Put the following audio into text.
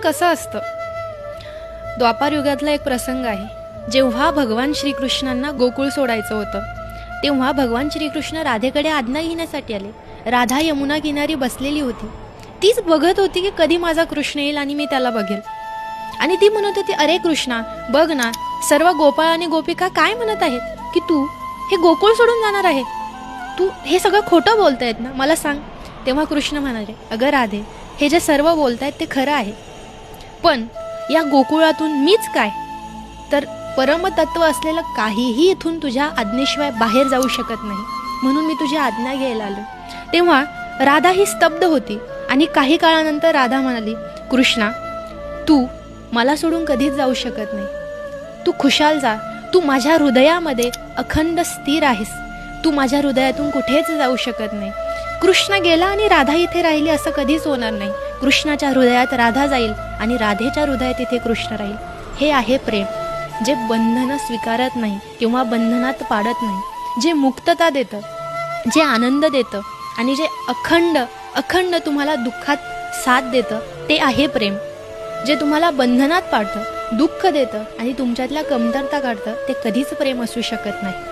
कसं असतं? द्वापार युगातला एक प्रसंग आहे. जेव्हा भगवान श्रीकृष्णांना गोकुळ सोडायचं होतं, तेव्हा भगवान श्रीकृष्ण राधेकडे आज्ञा घेण्यासाठी आले. राधा यमुना किनारी बसलेली होती. तीच बघत होती की कधी माझा कृष्ण येईल आणि मी त्याला बघेल. आणि ती म्हणत होती, अरे कृष्णा, बघ ना, सर्व गोपाळ आणि गोपिका काय म्हणत आहेत की तू हे गोकुळ सोडून जाणार आहे. तू हे सगळं खोटं बोलतायत ना, मला सांग. तेव्हा कृष्ण म्हणाले, अगं राधे, हे जे सर्व बोलतायत ते खरं आहे, पण या गोकुळातून मीच काय तर परमतत्व असलेलं काहीही इथून तुझ्या आज्ञेशिवाय बाहेर जाऊ शकत नाही. म्हणून मी तुझी आज्ञा घ्यायला आलो. तेव्हा राधा ही स्तब्ध होती आणि काही काळानंतर राधा म्हणाली, कृष्णा, तू मला सोडून कधीच जाऊ शकत नाही. तू खुशाल जा. तू माझ्या हृदयामध्ये अखंड स्थिर आहेस. तू माझ्या हृदयातून कुठेच जाऊ शकत नाही. कृष्ण गेला आणि राधा इथे राहिली असं कधीच होणार नाही. कृष्णाच्या हृदयात राधा जाईल आणि राधेच्या हृदयात इथे कृष्ण राहील. हे आहे प्रेम, जे बंधनं स्वीकारत नाही किंवा बंधनात पाडत नाही, जे मुक्तता देतं, जे आनंद देतं आणि जे अखंड अखंड तुम्हाला दुःखात साथ देतं, ते आहे प्रेम. जे तुम्हाला बंधनात पाडतं, दुःख देतं आणि तुमच्यातल्या कमतरता काढतं, ते कधीच प्रेम असू शकत नाही.